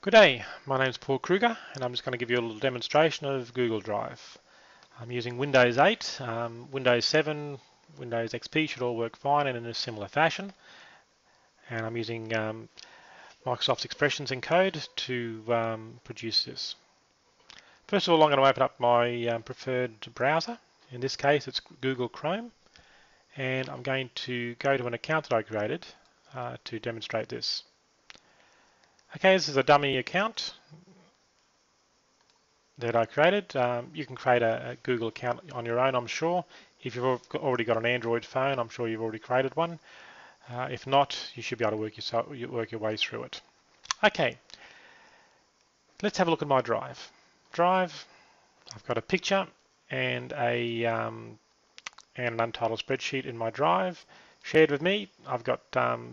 Good day, my name is Paul Kruger and I'm just going to give you a little demonstration of Google Drive. I'm using Windows 8, Windows 7, Windows XP should all work fine and in a similar fashion, and I'm using Microsoft's Expressions Encode to produce this. First of all, I'm going to open up my preferred browser. In this case it's Google Chrome, and I'm going to go to an account that I created to demonstrate this. Okay, this is a dummy account that I created. You can create a Google account on your own, I'm sure. If you've already got an Android phone, I'm sure you've already created one. If not, you should be able to work your way through it. Okay, let's have a look at my drive. I've got a picture and an untitled spreadsheet in my drive. Shared with me, I've got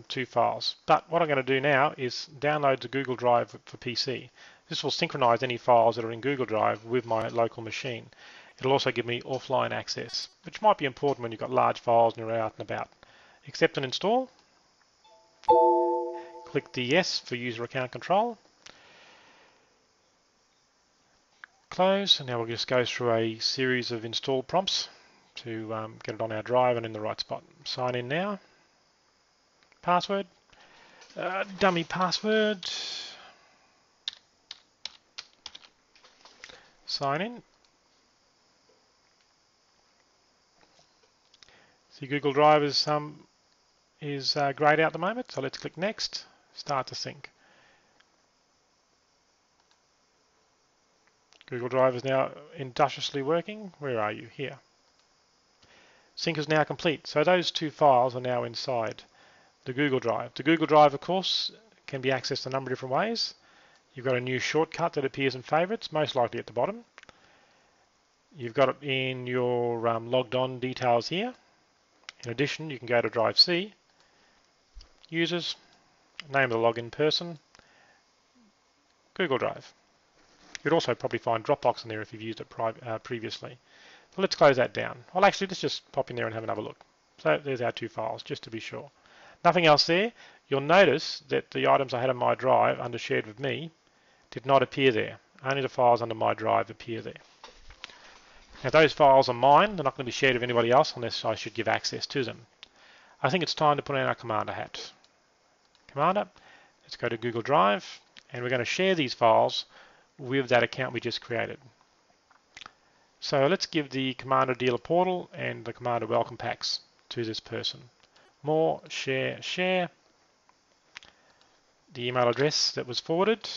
2 files. But what I'm going to do now is download the Google Drive for PC. This will synchronize any files that are in Google Drive with my local machine. It'll also give me offline access, which might be important when you've got large files and you're out and about. Accept and install. Click the yes for user account control. Close, and now we'll just go through a series of install prompts to get it on our drive and in the right spot. Sign in now. Password. Dummy password. Sign in. See, Google Drive is grayed out at the moment, so let's click next. Start to sync. Google Drive is now industriously working. Where are you? Here. Sync is now complete. So those 2 files are now inside the Google Drive. The Google Drive, of course, can be accessed a number of different ways. You've got a new shortcut that appears in favorites, most likely at the bottom. You've got it in your logged on details here. In addition, you can go to Drive C, Users, name of the login person, Google Drive. You'd also probably find Dropbox in there if you've used it previously. So let's close that down. Well, actually, let's just pop in there and have another look. So there's our 2 files, just to be sure. Nothing else there. You'll notice that the items I had on my drive under Shared with Me did not appear there. Only the files under my drive appear there. Now, those files are mine. They're not going to be shared with anybody else unless I should give access to them. I think it's time to put in our Commander hat. Commander, let's go to Google Drive, and we're going to share these files with that account we just created. So let's give the Commander Dealer Portal and the Commander Welcome Packs to this person. More, share, share. The email address that was forwarded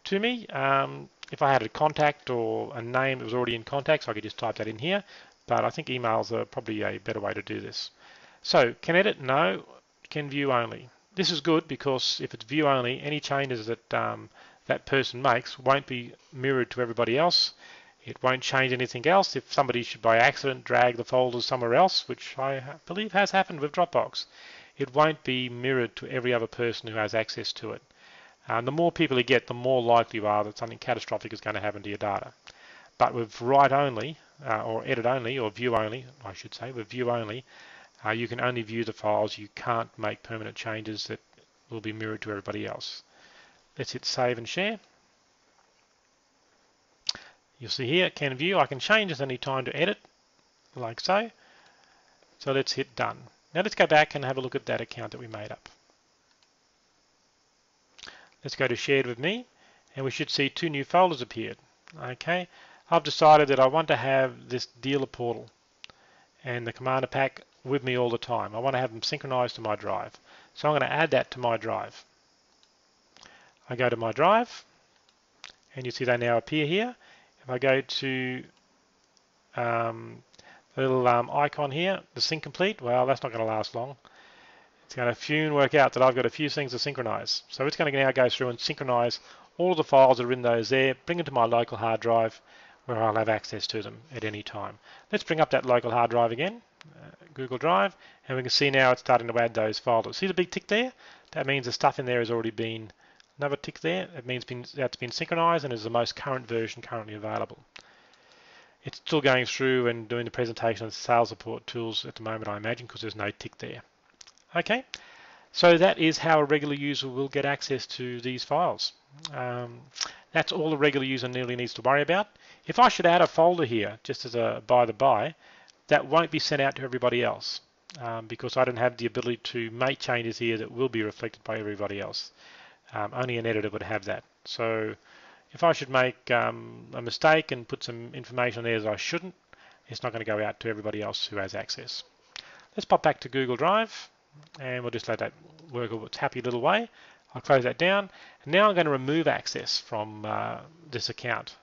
to me. If I had a contact or a name that was already in contacts, I could just type that in here. But I think emails are probably a better way to do this. So, can edit? No. Can view only. This is good because if it's view only, any changes that that person makes won't be mirrored to everybody else. It won't change anything else. If somebody should by accident drag the folders somewhere else, which I believe has happened with Dropbox, it won't be mirrored to every other person who has access to it. The more people you get, the more likely you are that something catastrophic is going to happen to your data. But with write only, or edit only, or view only, I should say, with view only, you can only view the files. You can't make permanent changes that will be mirrored to everybody else. Let's hit save and share. You'll see here, can view. I can change this any time to edit, like so. So let's hit done. Now let's go back and have a look at that account that we made up. Let's go to Shared with Me, and we should see 2 new folders appeared. Okay, I've decided that I want to have this Dealer Portal and the Commander Pack with me all the time. I want to have them synchronized to my drive. So I'm going to add that to my drive. I go to my drive, and you see they now appear here. If I go to the little icon here, the sync complete, well, that's not going to last long. It's going to soon work out that I've got a few things to synchronize. So it's going to now go through and synchronize all of the files that are in those there, bring them to my local hard drive where I'll have access to them at any time. Let's bring up that local hard drive again, Google Drive, and we can see now it's starting to add those folders. See the big tick there? That means the stuff in there has already been, another tick there, it means that's been synchronized and is the most current version currently available. It's still going through and doing the presentation of sales support tools at the moment, I imagine, because there's no tick there. Okay, so that is how a regular user will get access to these files. That's all the regular user nearly needs to worry about. If I should add a folder here, just as a by the by, that won't be sent out to everybody else because I don't have the ability to make changes here that will be reflected by everybody else. Only an editor would have that. So if I should make a mistake and put some information there that I shouldn't, it's not going to go out to everybody else who has access. Let's pop back to Google Drive and we'll just let that work its happy little way. I'll close that down. And now I'm going to remove access from this account.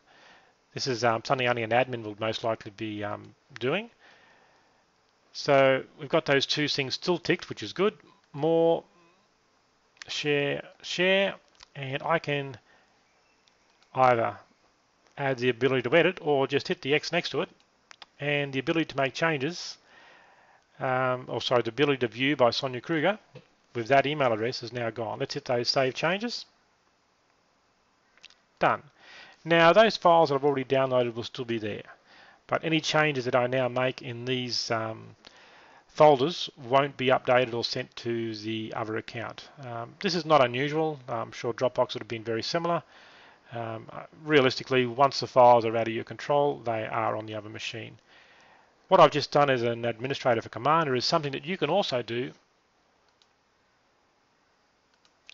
This is something only an admin will most likely be doing. So we've got those two things still ticked, which is good. More, share, and I can either add the ability to edit or just hit the X next to it, and the ability to make changes, the ability to view by Sonia Kruger with that email address is now gone. Let's hit those save changes. Done. Now those files that I've already downloaded will still be there, but any changes that I now make in these folders won't be updated or sent to the other account. This is not unusual. I'm sure Dropbox would have been very similar. Realistically, once the files are out of your control, they are on the other machine. What I've just done as an administrator for Commander is something that you can also do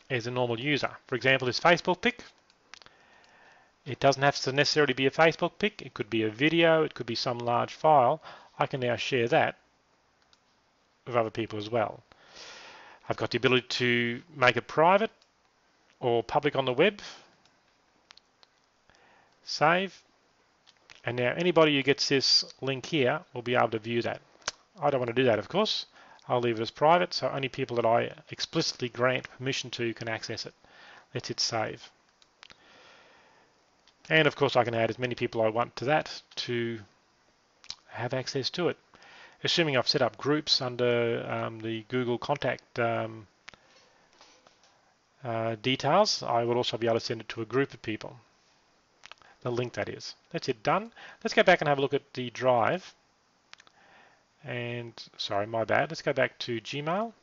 as a normal user. For example, this Facebook pic. It doesn't have to necessarily be a Facebook pic. It could be a video. It could be some large file. I can now share that with other people as well. I've got the ability to make it private or public on the web. Save. And now anybody who gets this link here will be able to view that. I don't want to do that, of course. I'll leave it as private, so only people that I explicitly grant permission to can access it. Let's hit save. And of course I can add as many people I want to that to have access to it. Assuming I've set up groups under the Google contact details, I will also be able to send it to a group of people. The link, that is. That's it, done. Let's go back and have a look at the drive. And sorry, my bad. Let's go back to Gmail.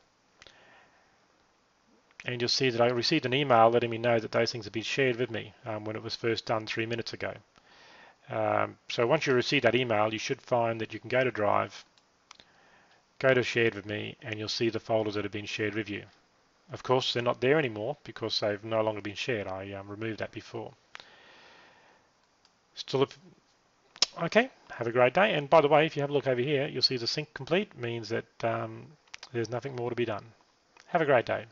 And you'll see that I received an email letting me know that those things have been shared with me when it was first done 3 minutes ago. So once you receive that email, you should find that you can go to Drive, go to Shared with Me, and you'll see the folders that have been shared with you. Of course, they're not there anymore because they've no longer been shared. I removed that before. Okay, have a great day. And by the way, if you have a look over here, you'll see the sync complete means that there's nothing more to be done. Have a great day.